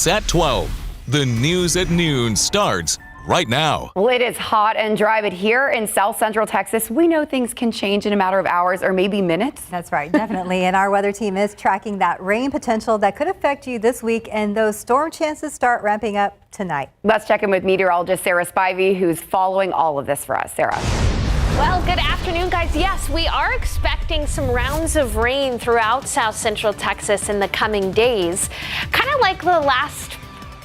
KSAT 12. The news at noon starts right now. Well, it is hot and dry, but here in South Central Texas, we know things can change in a matter of hours or maybe minutes. That's right, definitely. And our weather team is tracking that rain potential that could affect you this week, and those storm chances start ramping up tonight. Let's check in with meteorologist Sarah Spivey, who's following all of this for us. Sarah. Well, good afternoon, guys. Yes, we are expecting some rounds of rain throughout South Central Texas in the coming days. Kind of like the last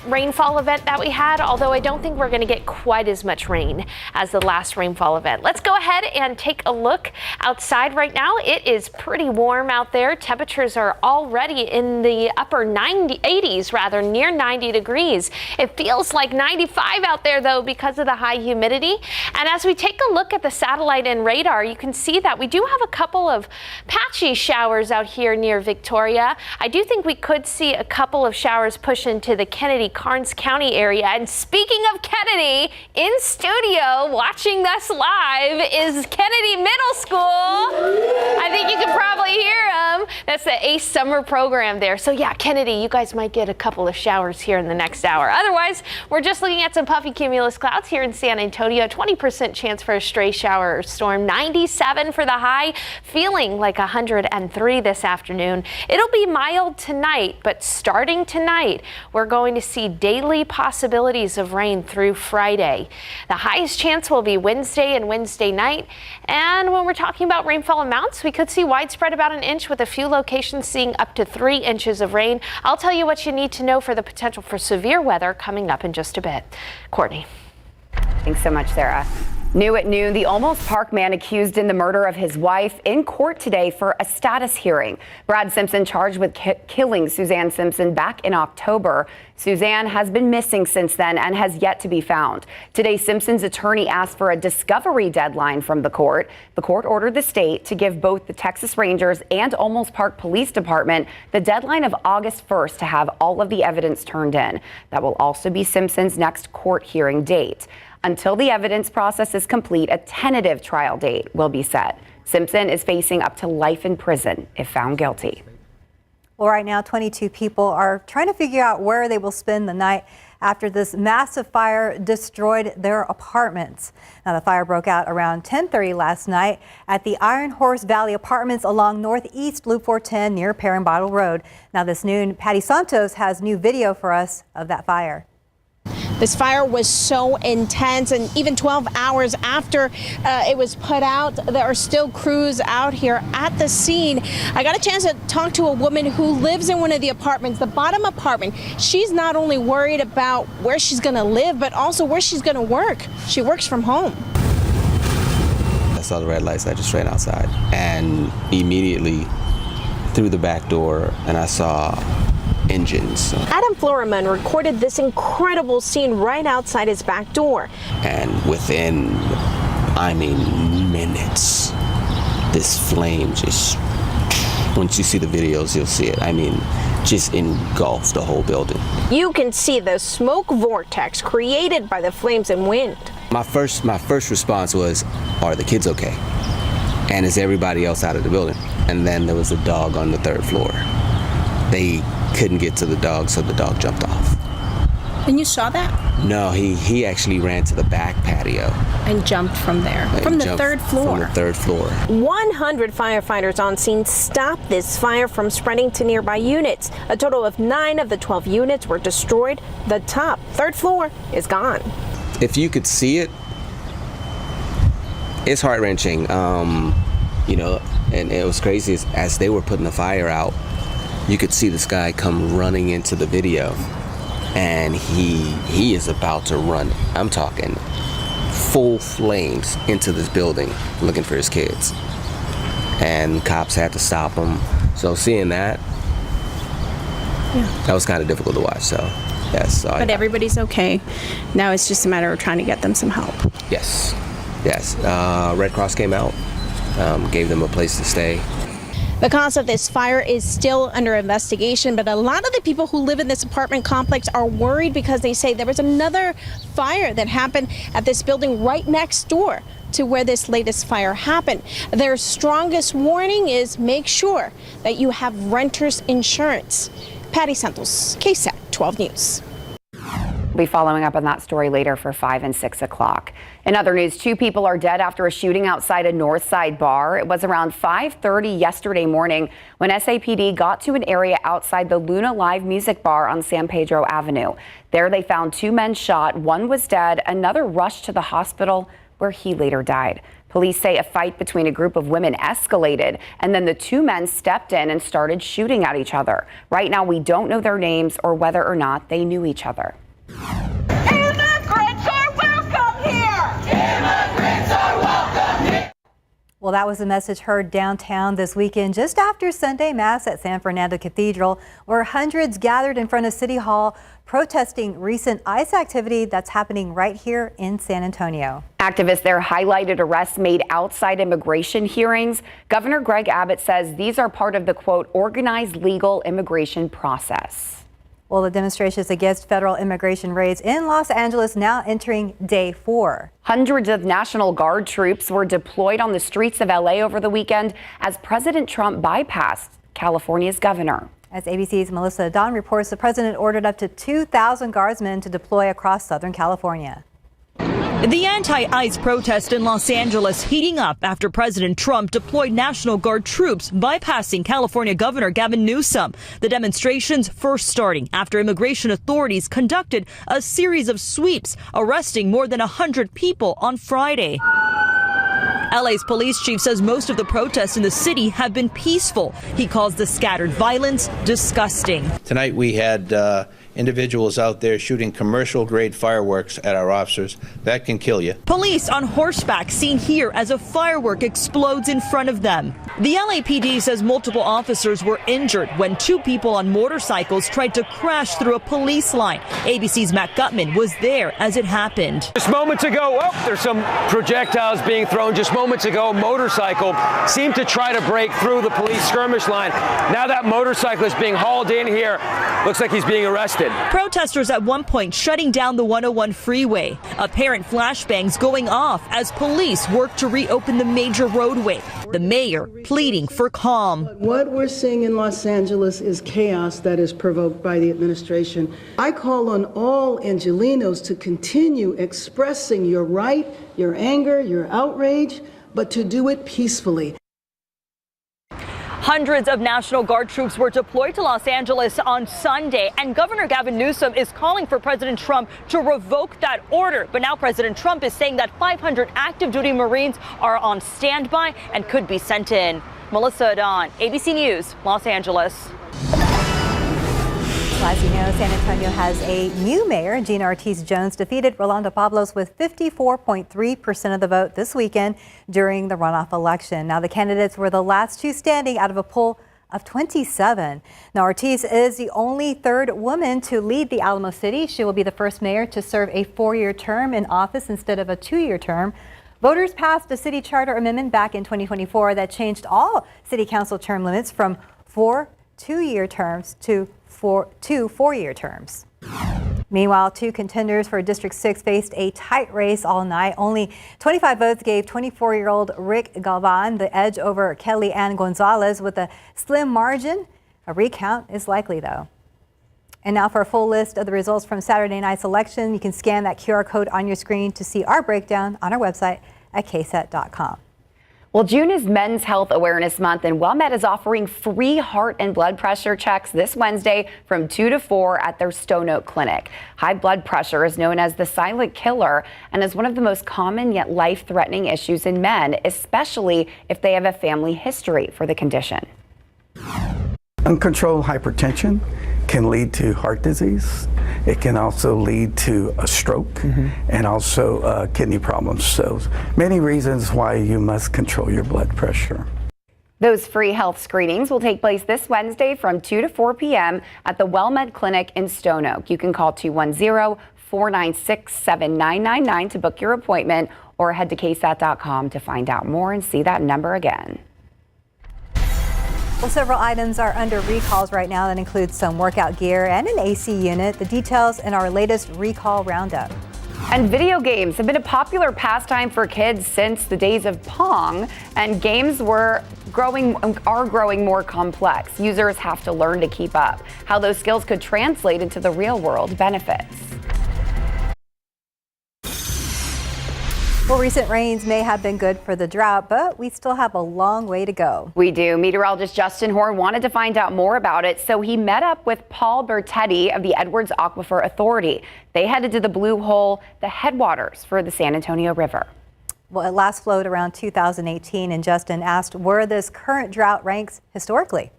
rainfall event that we had, although I don't think we're going to get quite as much rain as the last rainfall event. Let's go ahead and take a look outside right now. It is pretty warm out there. Temperatures are already in the upper 80s, rather near 90 degrees. It feels like 95 out there though because of the high humidity. And as we take a look at the satellite and radar, you can see that we do have a couple of patchy showers out here near Victoria. I do think we could see a couple of showers push into the Kennedy Karnes County area. And speaking of Kennedy, in studio watching us live is Kennedy Middle School. I think you can probably hear them. That's the ACE summer program there. So yeah, Kennedy, you guys might get a couple of showers here in the next hour. Otherwise, we're just looking at some puffy cumulus clouds here in San Antonio. 20% chance for a stray shower or storm. 97 for the high, feeling like 103 this afternoon. It'll be mild tonight, but starting tonight, we're going to see daily possibilities of rain through Friday. The highest chance will be Wednesday and Wednesday night. And when we're talking about rainfall amounts, we could see widespread about an inch with a few locations seeing up to 3 inches of rain. I'll tell you what you need to know for the potential for severe weather coming up in just a bit. Courtney. Thanks so much, Sarah. New at noon, the Olmos Park man accused in the murder of his wife in court today for a status hearing. Brad Simpson charged with killing Suzanne Simpson back in October. Suzanne has been missing since then and has yet to be found. Today, Simpson's attorney asked for a discovery deadline from the court. The court ordered the state to give both the Texas Rangers and Olmos Park Police Department the deadline of August 1st to have all of the evidence turned in. That will also be Simpson's next court hearing date. Until the evidence process is complete, a tentative trial date will be set. Simpson is facing up to life in prison if found guilty. Well, right now, 22 people are trying to figure out where they will spend the night after this massive fire destroyed their apartments. Now, the fire broke out around 10:30 last night at the Iron Horse Valley Apartments along Northeast Loop 410 near Perrin-Bottle Road. Now, this noon, Patty Santos has new video for us of that fire. This fire was so intense, and even 12 hours after it was put out, there are still crews out here at the scene. I got a chance to talk to a woman who lives in one of the apartments, the bottom apartment. She's not only worried about where she's going to live, but also where she's going to work. She works from home. I saw the red lights. I just ran outside and immediately through the back door, and I saw engines. Adam Floreman recorded this incredible scene right outside his back door. And within, minutes, this flame just, once you see the videos, you'll see it. Just engulfed the whole building. You can see the smoke vortex created by the flames and wind. My first response was, are the kids okay? And is everybody else out of the building? And then there was a dog on the 3rd floor. They couldn't get to the dog, so the dog jumped off. And you saw that? No, he actually ran to the back patio. And jumped from there, from the 3rd floor. From the 3rd floor. 100 firefighters on scene stopped this fire from spreading to nearby units. A total of 9 of the 12 units were destroyed. The top, 3rd floor, is gone. If you could see it, it's heart-wrenching. And it was crazy as they were putting the fire out, you could see this guy come running into the video, and he is about to run. I'm talking full flames into this building looking for his kids. And cops had to stop him. So seeing that, that was kind of difficult to watch. So yes. But everybody's okay. Now it's just a matter of trying to get them some help. Yes. Red Cross came out, gave them a place to stay. The cause of this fire is still under investigation, but a lot of the people who live in this apartment complex are worried because they say there was another fire that happened at this building right next door to where this latest fire happened. Their strongest warning is make sure that you have renter's insurance. Patty Santos, KSAT 12. 12 News. We'll be following up on that story later for 5 and 6 o'clock. In other news, 2 people are dead after a shooting outside a Northside bar. It was around 5:30 yesterday morning when SAPD got to an area outside the Luna Live Music Bar on San Pedro Avenue. There they found 2 men shot. One was dead. Another rushed to the hospital where he later died. Police say a fight between a group of women escalated, and then the 2 men stepped in and started shooting at each other. Right now, we don't know their names or whether or not they knew each other. Immigrants are welcome here! Immigrants are welcome here! Well, that was a message heard downtown this weekend just after Sunday Mass at San Fernando Cathedral, where hundreds gathered in front of City Hall protesting recent ICE activity that's happening right here in San Antonio. Activists there highlighted arrests made outside immigration hearings. Governor Greg Abbott says these are part of the, quote, organized legal immigration process. Well, the demonstrations against federal immigration raids in Los Angeles now entering day 4. Hundreds of National Guard troops were deployed on the streets of LA over the weekend as President Trump bypassed California's governor. As ABC's Melissa Don reports, the president ordered up to 2,000 guardsmen to deploy across Southern California. The anti-ICE protest in Los Angeles heating up after President Trump deployed National Guard troops bypassing California Governor Gavin Newsom. The demonstrations first starting after immigration authorities conducted a series of sweeps, arresting more than 100 people on Friday. LA's police chief says most of the protests in the city have been peaceful. He calls the scattered violence disgusting. Tonight we had individuals out there shooting commercial-grade fireworks at our officers. That can kill you. Police on horseback seen here as a firework explodes in front of them. The LAPD says multiple officers were injured when 2 people on motorcycles tried to crash through a police line. ABC's Matt Gutman was there as it happened. Just moments ago, there's some projectiles being thrown. Just moments ago, a motorcycle seemed to try to break through the police skirmish line. Now that motorcycle is being hauled in here. Looks like he's being arrested. Protesters at one point shutting down the 101 freeway. Apparent flashbangs going off as police work to reopen the major roadway. The mayor pleading for calm. What we're seeing in Los Angeles is chaos that is provoked by the administration. I call on all Angelenos to continue expressing your right, your anger, your outrage, but to do it peacefully. Hundreds of National Guard troops were deployed to Los Angeles on Sunday, and Governor Gavin Newsom is calling for President Trump to revoke that order. But now President Trump is saying that 500 active duty Marines are on standby and could be sent in. Melissa Don, ABC News, Los Angeles. As you know, San Antonio has a new mayor. Gina Ortiz-Jones defeated Rolando Pablos with 54.3% of the vote this weekend during the runoff election. Now, the candidates were the last 2 standing out of a poll of 27. Now, Ortiz is the only 3rd woman to lead the Alamo City. She will be the first mayor to serve a 4-year term in office instead of a 2-year term. Voters passed a city charter amendment back in 2024 that changed all city council term limits from 4 2-year terms to 2 4-year terms. Meanwhile, 2 contenders for District 6 faced a tight race all night. Only 25 votes gave 24-year-old Rick Galvan the edge over Kelly Ann Gonzalez with a slim margin. A recount is likely, though. And now for a full list of the results from Saturday night's election, you can scan that QR code on your screen to see our breakdown on our website at KSAT.com. Well, June is Men's Health Awareness Month, and WellMed is offering free heart and blood pressure checks this Wednesday from 2 to 4 at their Stone Oak Clinic. High blood pressure is known as the silent killer and is one of the most common yet life-threatening issues in men, especially if they have a family history for the condition. Uncontrolled hypertension can lead to heart disease. It can also lead to a stroke and also kidney problems. So many reasons why you must control your blood pressure. Those free health screenings will take place this Wednesday from 2 to 4 p.m. at the WellMed Clinic in Stone Oak. You can call 210-496-7999 to book your appointment or head to KSAT.com to find out more and see that number again. Well, several items are under recalls right now. That includes some workout gear and an AC unit. The details in our latest recall roundup. And video games have been a popular pastime for kids since the days of Pong, and games were are growing more complex. Users have to learn to keep up. How those skills could translate into the real world benefits. Well, recent rains may have been good for the drought, but we still have a long way to go. We do. Meteorologist Justin Horn wanted to find out more about it, so he met up with Paul Bertetti of the Edwards Aquifer Authority. They headed to the Blue Hole, the headwaters for the San Antonio River. Well, it last flowed around 2018, and Justin asked where this current drought ranks historically.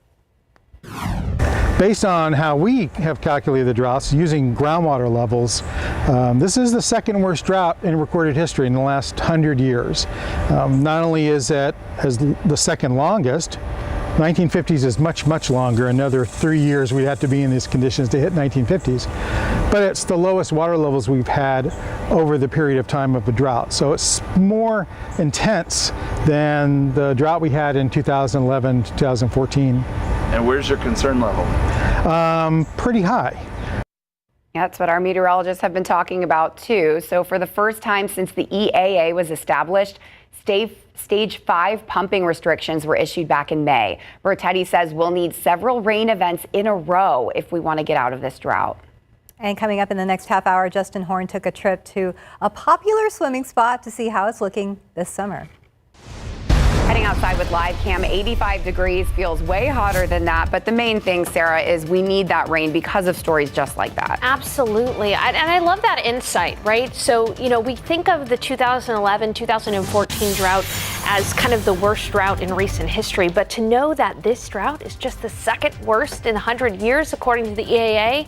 Based on how we have calculated the droughts using groundwater levels, this is the second worst drought in recorded history in the last 100 years. Not only is it as the second longest, 1950s is much, much longer. Another 3 years we'd have to be in these conditions to hit 1950s. But it's the lowest water levels we've had over the period of time of a drought. So it's more intense than the drought we had in 2011, 2014. And where's your concern level? Pretty high. That's what our meteorologists have been talking about too. So for the first time since the EAA was established, Stage 5 pumping restrictions were issued back in May. Bertetti says we'll need several rain events in a row if we want to get out of this drought. And coming up in the next half hour, Justin Horn took a trip to a popular swimming spot to see how it's looking this summer. Heading outside with live cam, 85 degrees, feels way hotter than that. But the main thing, Sarah, is we need that rain because of stories just like that. Absolutely. And I love that insight, right? So, we think of the 2011, 2014 drought as kind of the worst drought in recent history. But to know that this drought is just the second worst in 100 years, according to the EAA,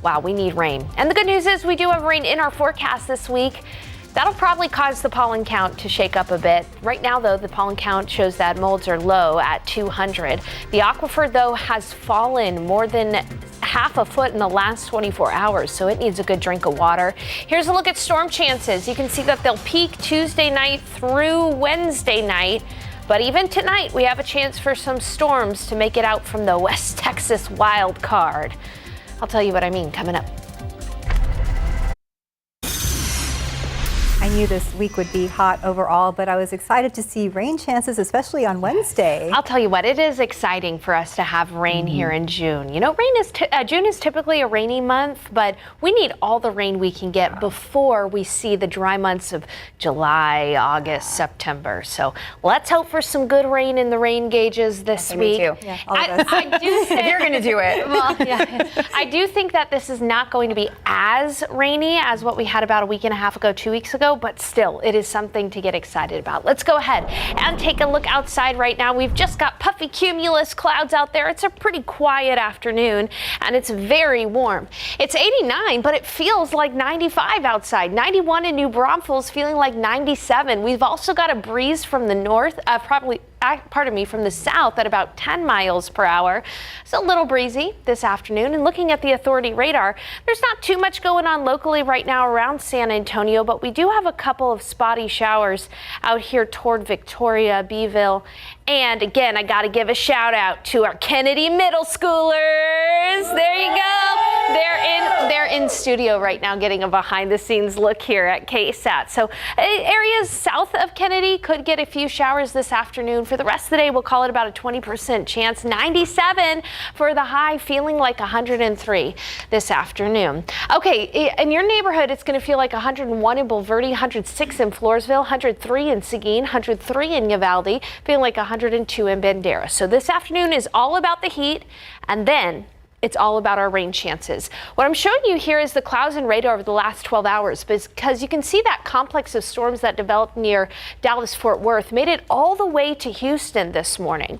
wow, we need rain. And the good news is we do have rain in our forecast this week. That'll probably cause the pollen count to shake up a bit. Right now, though, the pollen count shows that molds are low at 200. The aquifer, though, has fallen more than half a foot in the last 24 hours, so it needs a good drink of water. Here's a look at storm chances. You can see that they'll peak Tuesday night through Wednesday night. But even tonight, we have a chance for some storms to make it out from the West Texas wild card. I'll tell you what I mean coming up. I knew this week would be hot overall, but I was excited to see rain chances, especially on Wednesday. I'll tell you what, it is exciting for us to have rain here in June. June is typically a rainy month, but we need all the rain we can get before we see the dry months of July, August, September. So let's hope for some good rain in the rain gauges this week. Me too. Yeah, all of us. I do think, if you're going to do it. Well, yeah, I do think that this is not going to be as rainy as what we had about a week and a half ago, 2 weeks ago. But still, it is something to get excited about. Let's go ahead and take a look outside right now. We've just got puffy cumulus clouds out there. It's a pretty quiet afternoon, and it's very warm. It's 89, but it feels like 95 outside. 91 in New Braunfels, feeling like 97. We've also got a breeze from the north, from the south at about 10 miles per hour. It's a little breezy this afternoon. And looking at the authority radar, there's not too much going on locally right now around San Antonio, but we do have a couple of spotty showers out here toward Victoria, Beeville. And again, I got to give a shout out to our Kennedy middle schoolers. There you go. They're in studio right now getting a behind the scenes look here at KSAT. So areas south of Kennedy could get a few showers this afternoon. For the rest of the day, we'll call it about a 20% chance. 97 for the high, feeling like 103 this afternoon. Okay, in your neighborhood, it's going to feel like 101 in Bulverde, 106 in Floresville, 103 in Seguin, 103 in Uvalde, feeling like 102 in Bandera. So this afternoon is all about the heat, and then it's all about our rain chances. What I'm showing you here is the clouds and radar over the last 12 hours, because you can see that complex of storms that developed near Dallas-Fort Worth made it all the way to Houston this morning.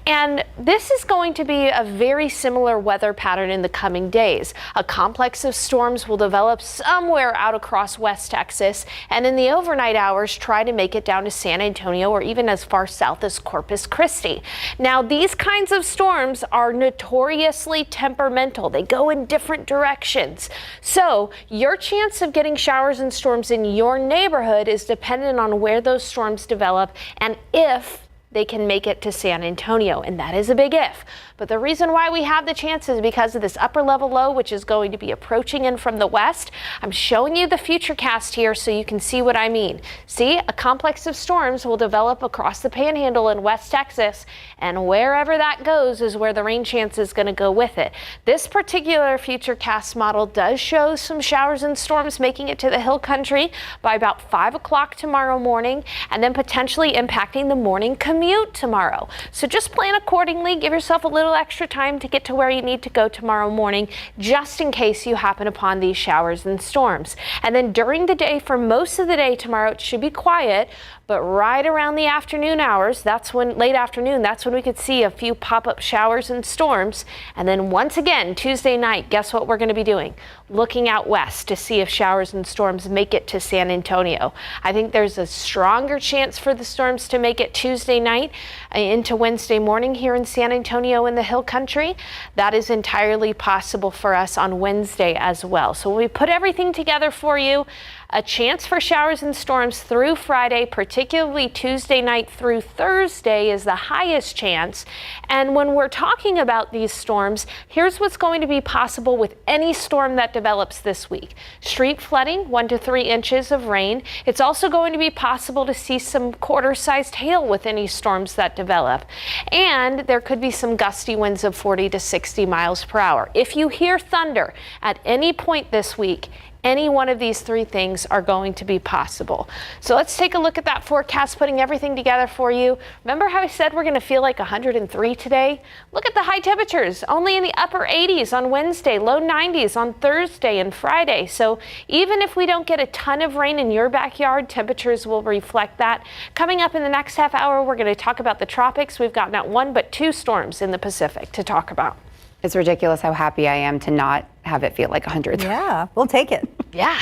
And this is going to be a very similar weather pattern in the coming days. A complex of storms will develop somewhere out across West Texas, and in the overnight hours try to make it down to San Antonio or even as far south as Corpus Christi. Now, these kinds of storms are notoriously temperamental. They go in different directions. So your chance of getting showers and storms in your neighborhood is dependent on where those storms develop and if they can make it to San Antonio, and that is a big if. But the reason why we have the chance is because of this upper level low, which is going to be approaching in from the west. I'm showing you the futurecast here so you can see what I mean. See, a complex of storms will develop across the panhandle in West Texas, and wherever that goes is where the rain chance is going to go with it. This particular futurecast model does show some showers and storms making it to the hill country by about 5 o'clock tomorrow morning, and then potentially impacting the morning commute tomorrow. So just plan accordingly. Give yourself a little extra time to get to where you need to go tomorrow morning, just in case you happen upon these showers and storms. And then during the day, for most of the day tomorrow, it should be quiet, but right around the afternoon hours, late afternoon, that's when we could see a few pop-up showers and storms. And then once again, Tuesday night, guess what we're going to be doing? Looking out west to see if showers and storms make it to San Antonio. I think there's a stronger chance for the storms to make it Tuesday night into Wednesday morning here in San Antonio in the hill country. That is entirely possible for us on Wednesday as well. So when we put everything together for you, a chance for showers and storms through Friday, particularly Tuesday night through Thursday is the highest chance. And when we're talking about these storms, here's what's going to be possible with any storm that develops this week. Street flooding, 1 to 3 inches of rain. It's also going to be possible to see some quarter-sized hail with any storms that develop. And there could be some gusty winds of 40 to 60 miles per hour. If you hear thunder at any point this week, any one of these three things are going to be possible. So let's take a look at that forecast, putting everything together for you. Remember how I said we're going to feel like 103 today? Look at the high temperatures, only in the upper 80s on Wednesday, low 90s on Thursday and Friday. So even if we don't get a ton of rain in your backyard, temperatures will reflect that. Coming up in the next half hour, we're going to talk about the tropics. We've got not one, but 2 storms in the Pacific to talk about. It's ridiculous how happy I am to not have it feel like 100. Yeah, we'll take it. Yeah.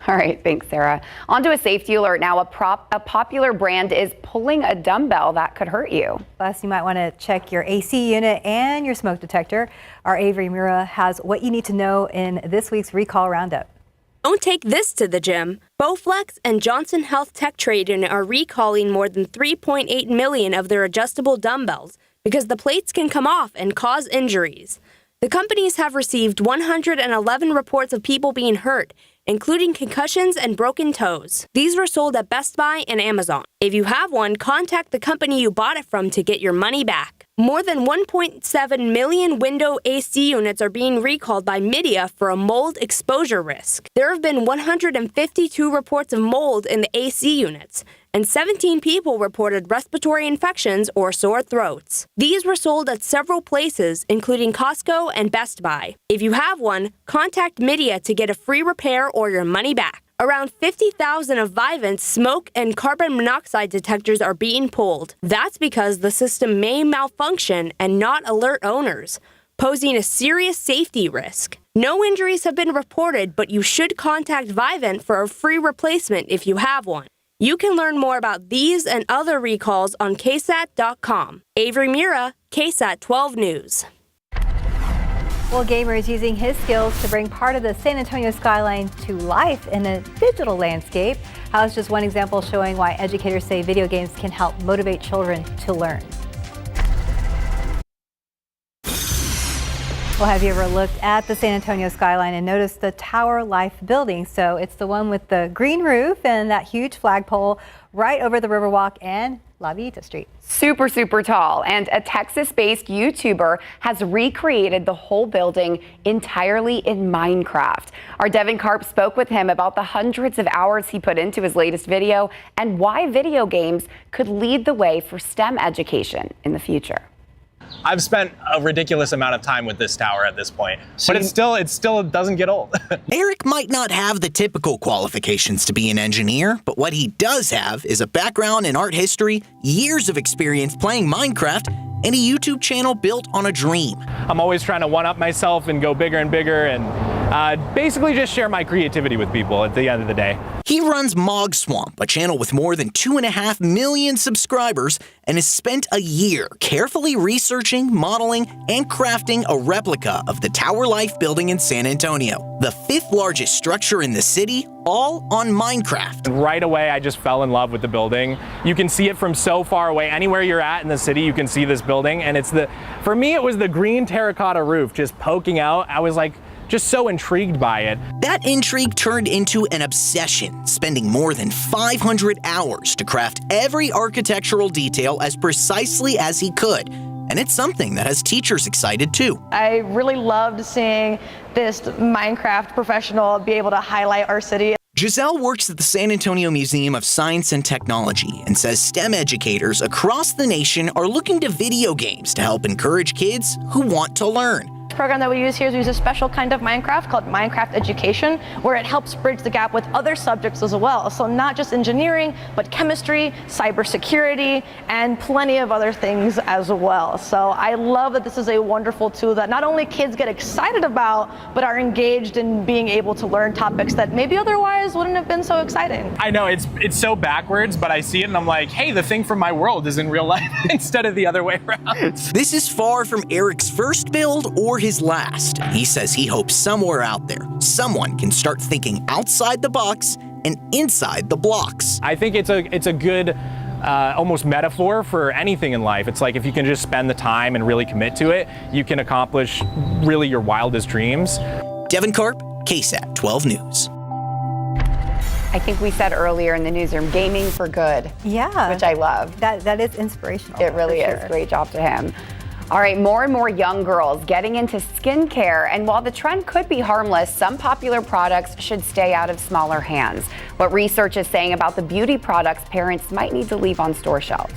All right. Thanks, Sarah. On to a safety alert now. A popular brand is pulling a dumbbell that could hurt you. Plus, you might want to check your AC unit and your smoke detector. Our Avery Mura has what you need to know in this week's Recall Roundup. Don't take this to the gym. Bowflex and Johnson Health Tech Trading are recalling more than 3.8 million of their adjustable dumbbells because the plates can come off and cause injuries. The companies have received 111 reports of people being hurt, including concussions and broken toes. These were sold at Best Buy and Amazon. If you have one, contact the company you bought it from to get your money back. More than 1.7 million window AC units are being recalled by media for a mold exposure risk. There have been 152 reports of mold in the AC units, and 17 people reported respiratory infections or sore throats. These were sold at several places, including Costco and Best Buy. If you have one, contact media to get a free repair or your money back. Around 50,000 of Vivint's smoke and carbon monoxide detectors are being pulled. That's because the system may malfunction and not alert owners, posing a serious safety risk. No injuries have been reported, but you should contact Vivint for a free replacement if you have one. You can learn more about these and other recalls on KSAT.com. Avery Mura, KSAT 12 News. Well, Gamer is using his skills to bring part of the San Antonio skyline to life in a digital landscape. How's just one example showing why educators say video games can help motivate children to learn. Well, have you ever looked at the San Antonio skyline and noticed the Tower Life building? So it's the one with the green roof and that huge flagpole right over the Riverwalk and La Vita Street. Super, super tall. And a Texas-based YouTuber has recreated the whole building entirely in Minecraft. Our Devin Karp spoke with him about the hundreds of hours he put into his latest video and why video games could lead the way for STEM education in the future. I've spent a ridiculous amount of time with this tower at this point, but it still doesn't get old. Eric might not have the typical qualifications to be an engineer, but what he does have is a background in art history, years of experience playing Minecraft, and a YouTube channel built on a dream. I'm always trying to one-up myself and go bigger and bigger, and basically just share my creativity with people at the end of the day. He runs Mog Swamp, a channel with more than 2.5 million subscribers, and has spent a year carefully researching, modeling, and crafting a replica of the Tower Life building in San Antonio, the 5th largest structure in the city, all on Minecraft. Right away, I just fell in love with the building. You can see it from so far away. Anywhere you're at in the city, you can see this building, and for me, it was the green terracotta roof just poking out. I was like, just so intrigued by it. That intrigue turned into an obsession, spending more than 500 hours to craft every architectural detail as precisely as he could. And it's something that has teachers excited too. I really loved seeing this Minecraft professional be able to highlight our city. Giselle works at the San Antonio Museum of Science and Technology and says STEM educators across the nation are looking to video games to help encourage kids who want to learn. The program that we use here is we use a special kind of Minecraft called Minecraft Education, where it helps bridge the gap with other subjects as well. So not just engineering, but chemistry, cybersecurity, and plenty of other things as well. So I love that this is a wonderful tool that not only kids get excited about, but are engaged in being able to learn topics that maybe otherwise wouldn't have been so exciting. I know it's so backwards, but I see it and I'm like, hey, the thing from my world is in real life instead of the other way around. This is far from Eric's first build or his last. He says he hopes somewhere out there, someone can start thinking outside the box and inside the blocks. I think it's a good almost metaphor for anything in life. It's like if you can just spend the time and really commit to it, you can accomplish really your wildest dreams. Devin Karp, KSAT 12 News. I think we said earlier in the newsroom, gaming for good. Yeah. Which I love. That is inspirational. It really is. Great job to him. All right, more and more young girls getting into skincare. And while the trend could be harmless, some popular products should stay out of smaller hands. What research is saying about the beauty products parents might need to leave on store shelves.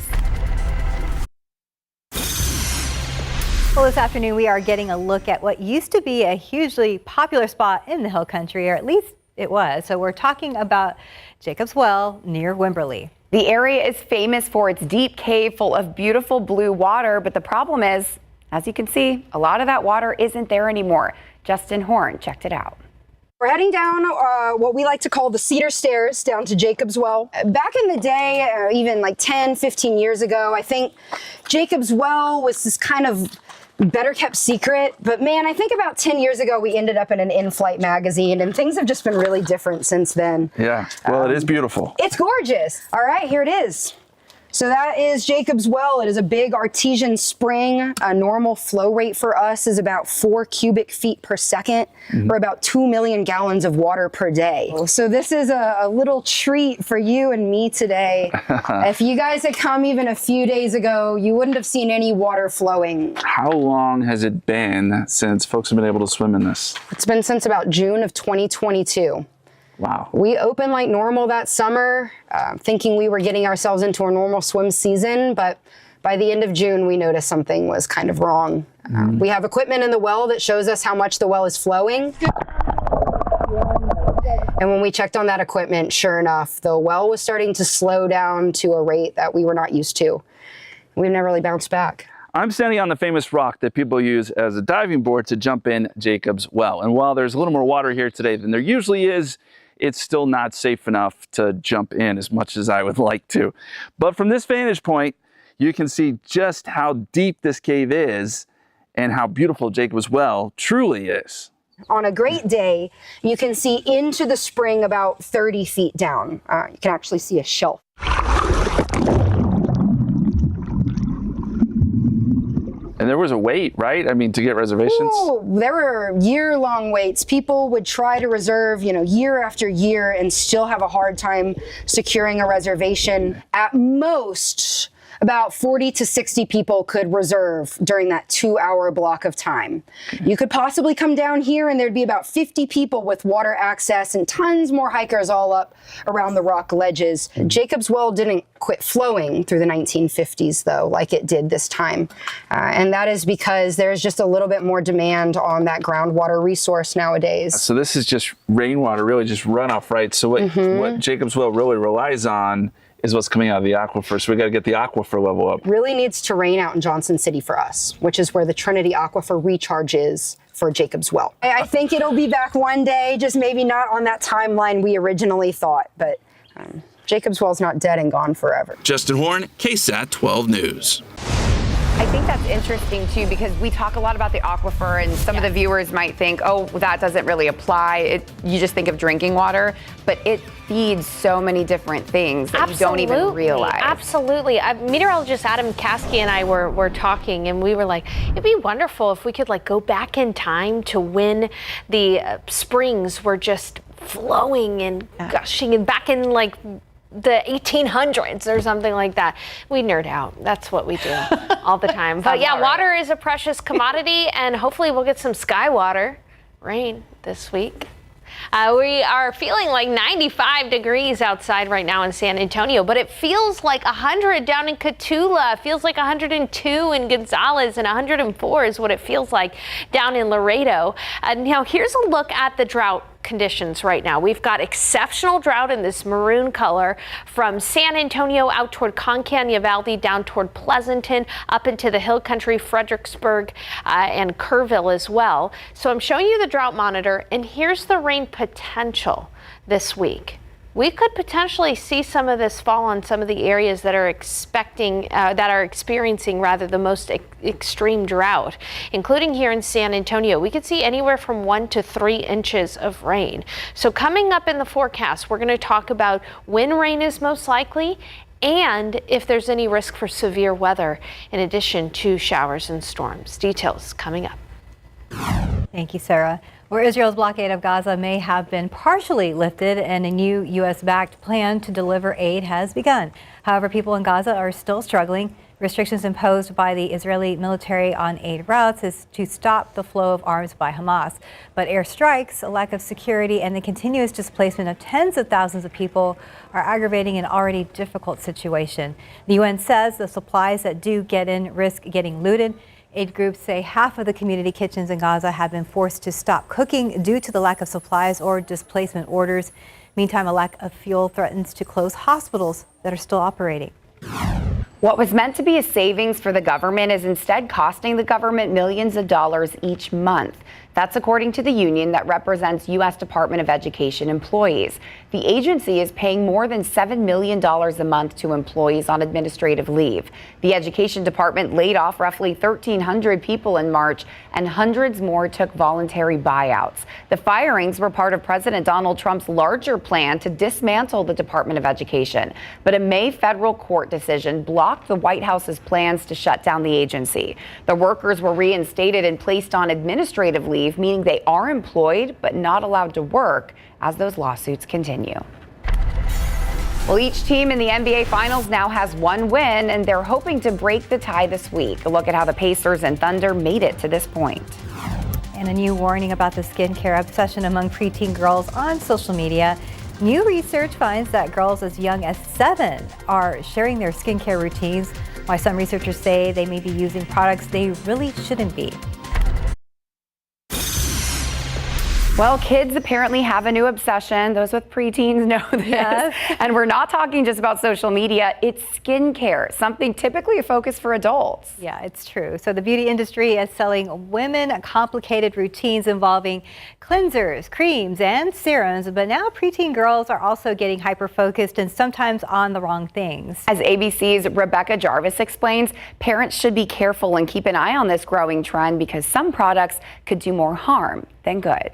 Well, this afternoon we are getting a look at what used to be a hugely popular spot in the Hill Country, or at least it was. So we're talking about Jacob's Well near Wimberley. The area is famous for its deep cave full of beautiful blue water, but the problem is, as you can see, a lot of that water isn't there anymore. Justin Horn checked it out. We're heading down what we like to call the Cedar Stairs down to Jacob's Well. Back in the day, even like 10, 15 years ago, I think Jacob's Well was this kind of better kept secret, but man, I think about 10 years ago we ended up in an in-flight magazine, and things have just been really different since then. Yeah, well, it is beautiful. It's gorgeous. All right, here it is. So that is Jacob's Well. It is a big artesian spring. A normal flow rate for us is about 4 cubic feet per second, or about 2 million gallons of water per day. So this is a little treat for you and me today. If you guys had come even a few days ago, you wouldn't have seen any water flowing. How long has it been since folks have been able to swim in this? It's been since about June of 2022. Wow. We opened like normal that summer, thinking we were getting ourselves into a normal swim season, but by the end of June, we noticed something was kind of wrong. We have equipment in the well that shows us how much the well is flowing. And when we checked on that equipment, sure enough, the well was starting to slow down to a rate that we were not used to. We've never really bounced back. I'm standing on the famous rock that people use as a diving board to jump in Jacob's Well. And while there's a little more water here today than there usually is, it's still not safe enough to jump in as much as I would like to. But from this vantage point, you can see just how deep this cave is and how beautiful Jacob's Well truly is. On a great day, you can see into the spring about 30 feet down. You can actually see a shelf. And there was a wait, right? I mean, to get reservations? Ooh, there were year-long waits. People would try to reserve, year after year and still have a hard time securing a reservation. At most, about 40 to 60 people could reserve during that 2-hour block of time. You could possibly come down here and there'd be about 50 people with water access and tons more hikers all up around the rock ledges. Jacob's Well didn't quit flowing through the 1950s though, like it did this time. And that is because there's just a little bit more demand on that groundwater resource nowadays. So this is just rainwater, really just runoff, right? So what Jacob's Well really relies on is what's coming out of the aquifer. So we got to get the aquifer level up. Really needs to rain out in Johnson City for us, which is where the Trinity Aquifer recharge is for Jacob's Well. I think it'll be back one day, just maybe not on that timeline we originally thought, but Jacob's Well's not dead and gone forever. Justin Horn, KSAT 12 News. I think that's interesting, too, because we talk a lot about the aquifer, and some of the viewers might think, oh, that doesn't really apply. You just think of drinking water, but it feeds so many different things that you don't even realize. Absolutely. Meteorologist Adam Caskey and I were talking, and we were like, it'd be wonderful if we could go back in time to when the springs were just flowing and gushing, and back in the 1800s or something like that. We nerd out. That's what we do all the time. But yeah, water is a precious commodity, and hopefully we'll get some sky water rain this week. We are feeling like 95 degrees outside right now in San Antonio, but it feels like 100 down in Cotulla. It feels like 102 in Gonzales, and 104 is what it feels like down in Laredo. Now here's a look at the drought conditions right now. We've got exceptional drought in this maroon color from San Antonio out toward Concan, Uvalde, down toward Pleasanton, up into the hill country, Fredericksburg, and Kerrville as well. So I'm showing you the drought monitor, and here's the rain potential this week. We could potentially see some of this fall on some of the areas that are experiencing the most extreme drought, including here in San Antonio. We could see anywhere from 1 to 3 inches of rain. So coming up in the forecast, we're going to talk about when rain is most likely and if there's any risk for severe weather, in addition to showers and storms. Details coming up. Thank you, Sarah. Where Israel's blockade of Gaza may have been partially lifted and a new U.S.-backed plan to deliver aid has begun. However, people in Gaza are still struggling. Restrictions imposed by the Israeli military on aid routes is to stop the flow of arms by Hamas. But airstrikes, a lack of security, and the continuous displacement of tens of thousands of people are aggravating an already difficult situation. The UN says the supplies that do get in risk getting looted. Aid groups say half of the community kitchens in Gaza have been forced to stop cooking due to the lack of supplies or displacement orders. Meantime, a lack of fuel threatens to close hospitals that are still operating. What was meant to be a savings for the government is instead costing the government millions of dollars each month. That's according to the union that represents U.S. Department of Education employees. The agency is paying more than $7 million a month to employees on administrative leave. The Education Department laid off roughly 1,300 people in March, and hundreds more took voluntary buyouts. The firings were part of President Donald Trump's larger plan to dismantle the Department of Education. But a May federal court decision blocked the White House's plans to shut down the agency. The workers were reinstated and placed on administrative leave, meaning they are employed but not allowed to work as those lawsuits continue. Well, each team in the NBA Finals now has one win, and they're hoping to break the tie this week. A look at how the Pacers and Thunder made it to this point. And a new warning about the skincare obsession among preteen girls on social media. New research finds that girls as young as 7 are sharing their skincare routines, while some researchers say they may be using products they really shouldn't be. Well, kids apparently have a new obsession. Those with preteens know this. Yes. And we're not talking just about social media. It's skincare, something typically a focus for adults. Yeah, it's true. So the beauty industry is selling women complicated routines involving cleansers, creams, and serums. But now preteen girls are also getting hyper-focused and sometimes on the wrong things. As ABC's Rebecca Jarvis explains, parents should be careful and keep an eye on this growing trend because some products could do more harm than good.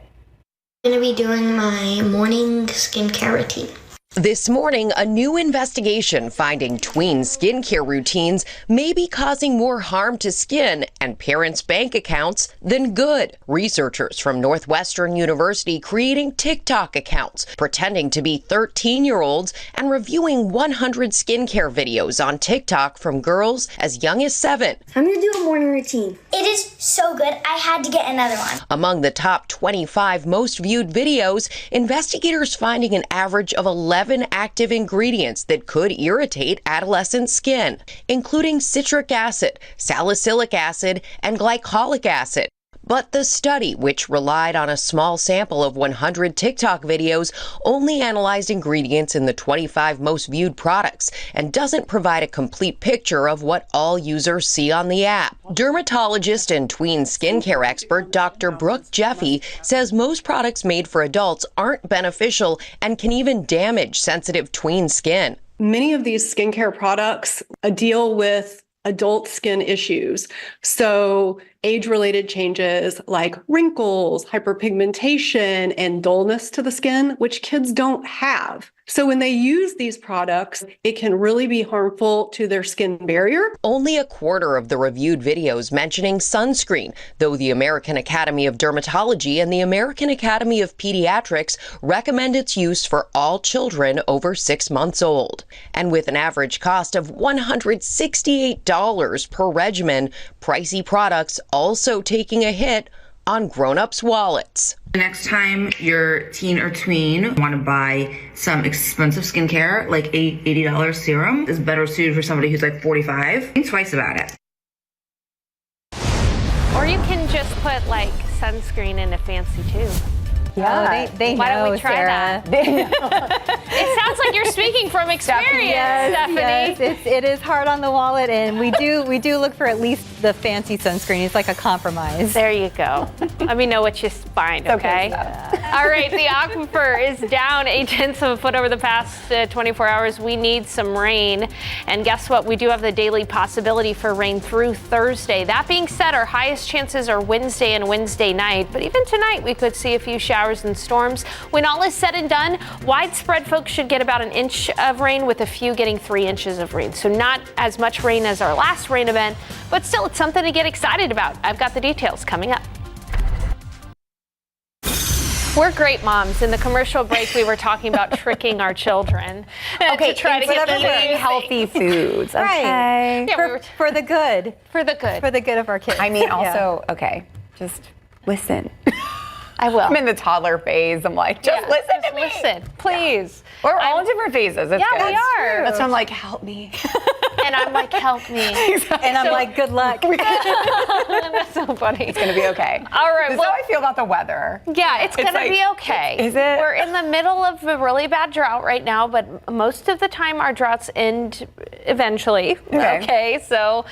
I'm going to be doing my morning skincare routine. This morning, a new investigation finding tween skincare routines may be causing more harm to skin and parents' bank accounts than good. Researchers from Northwestern University creating TikTok accounts, pretending to be 13-year-olds and reviewing 100 skincare videos on TikTok from girls as young as 7. I'm going to do a morning routine. It is so good, I had to get another one. Among the top 25 most viewed videos, investigators finding an average of 11 active ingredients that could irritate adolescent skin, including citric acid, salicylic acid, and glycolic acid. But the study, which relied on a small sample of 100 TikTok videos, only analyzed ingredients in the 25 most viewed products and doesn't provide a complete picture of what all users see on the app. Dermatologist and tween skincare expert Dr. Brooke Jeffy says most products made for adults aren't beneficial and can even damage sensitive tween skin. Many of these skincare products deal with adult skin issues. So age-related changes like wrinkles, hyperpigmentation, and dullness to the skin, which kids don't have. So when they use these products, it can really be harmful to their skin barrier. Only a quarter of the reviewed videos mentioning sunscreen, though the American Academy of Dermatology and the American Academy of Pediatrics recommend its use for all children over 6 months old. And with an average cost of $168 per regimen, pricey products also taking a hit on grown-ups' wallets. The next time your teen or tween want to buy some expensive skincare, like a $80 serum, is better suited for somebody who's like 45. Think twice about it. Or you can just put like sunscreen in a fancy tube. Yeah, they know, Why don't we try Sarah. that? It sounds like you're speaking from experience, Stephanie. Yes, it is hard on the wallet, and we do look for at least the fancy sunscreen. It's like a compromise. There you go. Let me know what you find, okay? All right, the aquifer is down 0.8 of a foot over the past 24 hours. We need some rain, and guess what? We do have the daily possibility for rain through Thursday. That being said, our highest chances are Wednesday and Wednesday night, but even tonight we could see a few showers and storms. When all is said and done, widespread folks should get about 1 inch of rain, with a few getting 3 inches of rain. So not as much rain as our last rain event, but still it's something to get excited about. I've got the details coming up. We're great moms. In the commercial break, we were talking about tricking our children to try to get them eating healthy foods. Okay. Right. Yeah, for the good. For the good. For the good of our kids. I mean, also, okay, just listen. I will. I'm in the toddler phase. I'm like, just listen to me. Listen, please. We're all in different phases. It's Yeah, good. we are. That's why I'm like, help me. And I'm like, help me. And I'm like, good luck. That's so funny. It's going to be okay. All right. This is how I feel about the weather. Yeah, it's going to be okay. Is it? We're in the middle of a really bad drought right now, but most of the time our droughts end eventually. Okay, so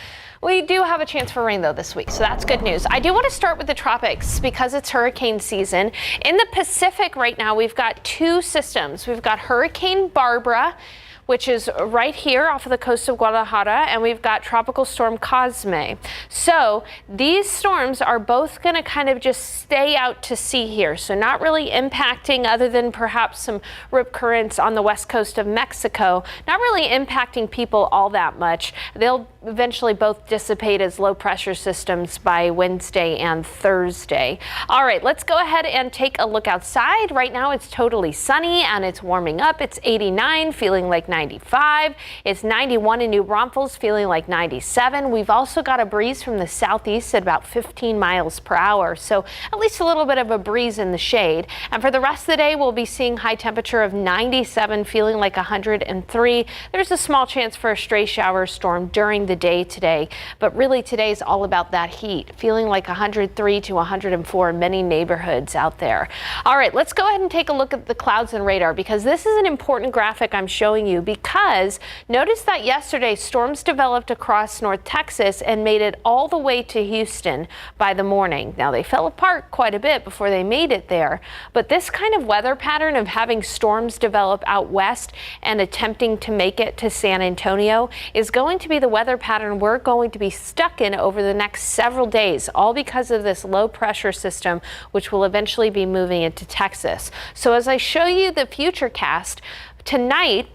we do have a chance for rain, though, this week, so that's good news. I do want to start with the tropics because it's hurricane season. In the Pacific right now, we've got 2 systems. We've got Hurricane Barbara, which is right here off of the coast of Guadalajara, and we've got Tropical Storm Cosme. So these storms are both going to kind of just stay out to sea here, so not really impacting, other than perhaps some rip currents on the west coast of Mexico, not really impacting people all that much. They'll eventually both dissipate as low pressure systems by Wednesday and Thursday. All right, let's go ahead and take a look outside. Right now it's totally sunny and it's warming up. It's 89, feeling like 95. It's 91 in New Braunfels, feeling like 97. We've also got a breeze from the southeast at about 15 miles per hour, so at least a little bit of a breeze in the shade. And for the rest of the day, we'll be seeing high temperature of 97, feeling like 103. There's a small chance for a stray shower or storm during the day today, but really today's all about that heat, feeling like 103 to 104 in many neighborhoods out there. All right, let's go ahead and take a look at the clouds and radar, because this is an important graphic I'm showing you, because notice that yesterday storms developed across North Texas and made it all the way to Houston by the morning. Now they fell apart quite a bit before they made it there, but this kind of weather pattern of having storms develop out west and attempting to make it to San Antonio is going to be the weather pattern we're going to be stuck in over the next several days, all because of this low pressure system, which will eventually be moving into Texas. So as I show you the future cast, tonight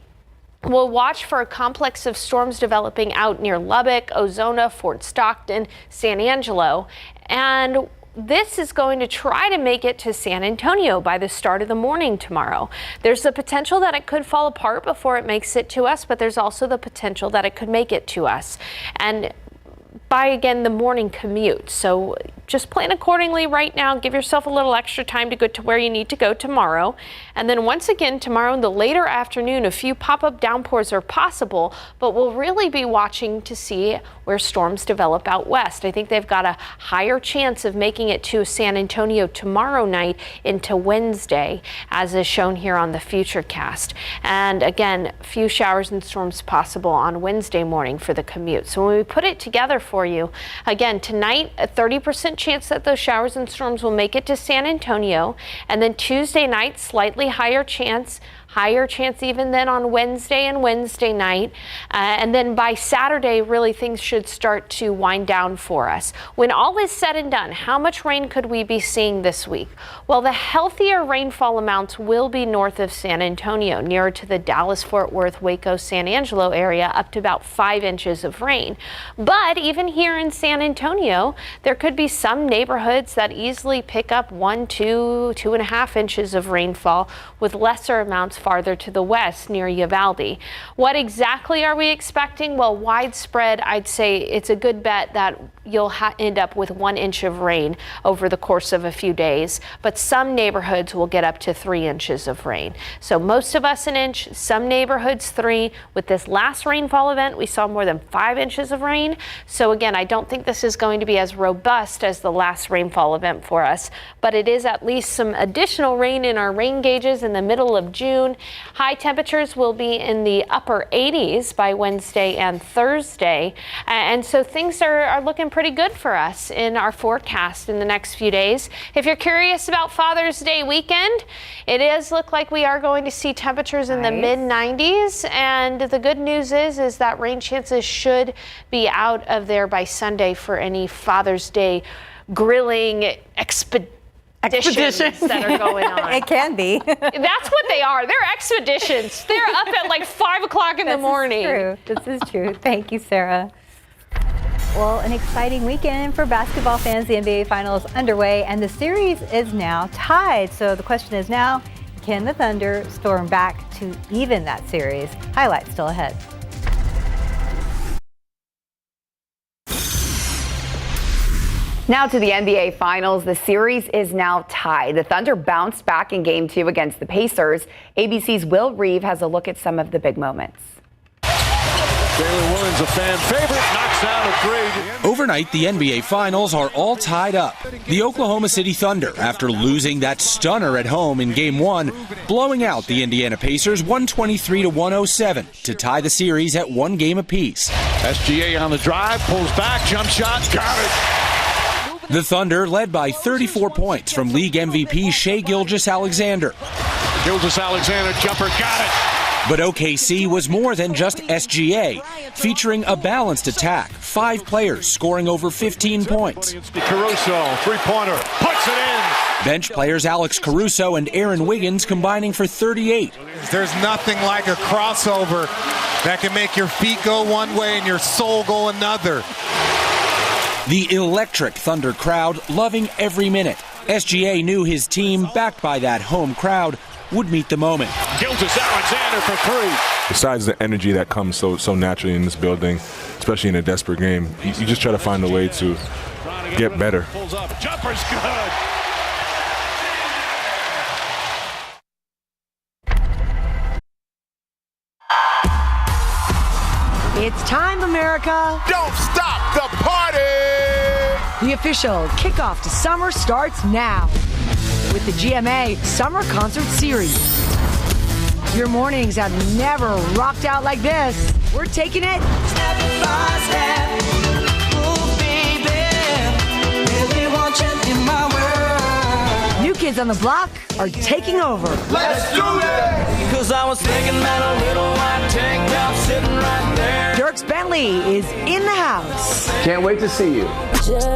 we'll watch for a complex of storms developing out near Lubbock, Ozona, Fort Stockton, San Angelo, and this is going to try to make it to San Antonio by the start of the morning tomorrow. There's the potential that it could fall apart before it makes it to us, but there's also the potential that it could make it to us. And by, again, the morning commute. So just plan accordingly right now. Give yourself a little extra time to go to where you need to go tomorrow. And then once again, tomorrow in the later afternoon, a few pop-up downpours are possible, but we'll really be watching to see where storms develop out west. I think they've got a higher chance of making it to San Antonio tomorrow night into Wednesday, as is shown here on the Futurecast. And again, few showers and storms possible on Wednesday morning for the commute. So when we put it together for you, again, tonight, a 30% chance that those showers and storms will make it to San Antonio. And then Tuesday night, slightly higher chance even then on Wednesday and Wednesday night. And then by Saturday, really things should start to wind down for us. When all is said and done, how much rain could we be seeing this week? Well, the healthier rainfall amounts will be north of San Antonio, nearer to the Dallas-Fort Worth, Waco, San Angelo area, up to about 5 inches of rain. But even here in San Antonio, there could be some neighborhoods that easily pick up 1, 2, 2.5 inches of rainfall, with lesser amounts farther to the west near Uvalde. What exactly are we expecting? Well, widespread, I'd say it's a good bet that you'll end up with 1 inch of rain over the course of a few days, but some neighborhoods will get up to 3 inches of rain. So most of us 1 inch, some neighborhoods 3. With this last rainfall event, we saw more than 5 inches of rain. So again, I don't think this is going to be as robust as the last rainfall event for us, but it is at least some additional rain in our rain gauges in the middle of June. High temperatures will be in the upper 80s by Wednesday and Thursday. And so things are looking pretty good for us in our forecast in the next few days. If you're curious about Father's Day weekend, it does look like we are going to see temperatures in the mid 90s. And the good news is that rain chances should be out of there by Sunday for any Father's Day grilling expeditions that are going on. It can be. That's what they are. They're expeditions. They're up at like 5 o'clock in the morning. This is true. Thank you, Sarah. Well, an exciting weekend for basketball fans. The NBA Finals underway, and the series is now tied. So the question is now, can the Thunder storm back to even that series? Highlights still ahead. Now to the NBA Finals. The series is now tied. The Thunder bounced back in Game 2 against the Pacers. ABC's Will Reeve has a look at some of the big moments. Jalen Williams, a fan favorite, knocks down a three. Overnight, the NBA Finals are all tied up. The Oklahoma City Thunder, after losing that stunner at home in Game 1, blowing out the Indiana Pacers 123-107 to tie the series at 1 game apiece. SGA on the drive, pulls back, jump shot, got it. The Thunder led by 34 points from league MVP Shai Gilgeous-Alexander. Gilgeous-Alexander jumper, got it. But OKC was more than just SGA, featuring a balanced attack, 5 players scoring over 15 points. Caruso, three-pointer, puts it in. Bench players Alex Caruso and Aaron Wiggins combining for 38. There's nothing like a crossover that can make your feet go one way and your soul go another. The electric Thunder crowd loving every minute. SGA knew his team, backed by that home crowd, would meet the moment. Gilgeous-Alexander for 3. Besides the energy that comes so naturally in this building, especially in a desperate game, you just try to find a way to get better. Pulls up, jumper's good. It's time, America. Don't stop the party. The official kickoff to summer starts now with the GMA Summer Concert Series. Your mornings have never rocked out like this. We're taking it step by step. Ooh, baby, really want you in my world. New Kids on the Block are taking over. Let's do it. Cause I was thinking that a little white tank top sitting right there. Dierks Bentley is in the house. Can't wait to see you. Just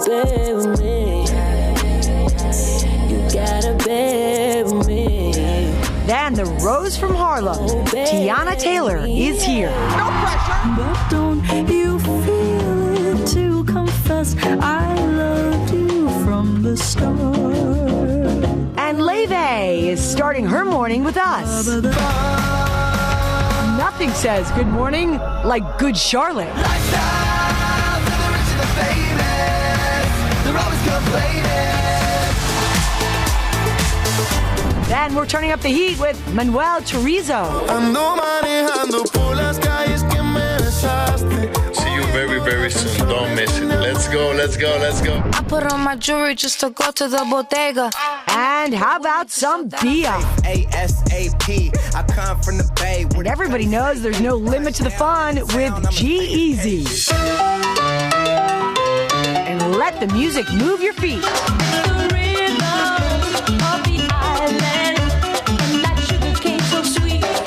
bear with me. You gotta bear with me. Then the Rose from Harlem, Tiana Taylor, is here. No pressure. But don't you feel it to confess I loved you from the start. And Leve is starting her morning with us. nothing says good morning like Good Charlotte. Then we're turning up the heat with Manuel Turizo. See you very, very soon. Don't miss it. Let's go, let's go, let's go. I put on my jewelry just to go to the bodega. And how about some Bia? ASAP. I come from the Bay. And everybody knows there's no limit to the fun with G-Eazy. And let the music move your feet.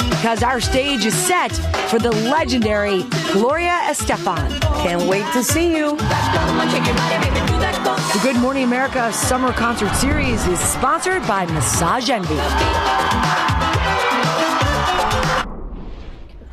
Because our stage is set for the legendary Gloria Estefan. Can't wait to see you. The Good Morning America Summer Concert Series is sponsored by Massage Envy.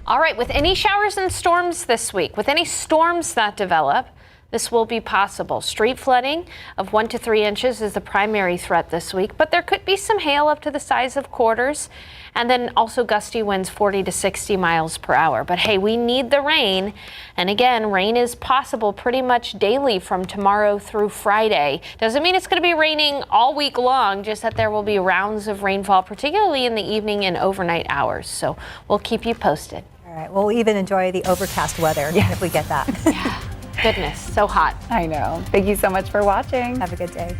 All right, with any showers and storms this week, with any storms that develop, this will be possible. Street flooding of 1 to 3 inches is the primary threat this week, but there could be some hail up to the size of quarters, and then also gusty winds 40 to 60 miles per hour. But hey, we need the rain. And again, rain is possible pretty much daily from tomorrow through Friday. Doesn't mean it's going to be raining all week long, just that there will be rounds of rainfall, particularly in the evening and overnight hours. So we'll keep you posted. All right, we'll even enjoy the overcast weather if we get that. Yeah. Goodness, so hot. I know. Thank you so much for watching. Have a good day.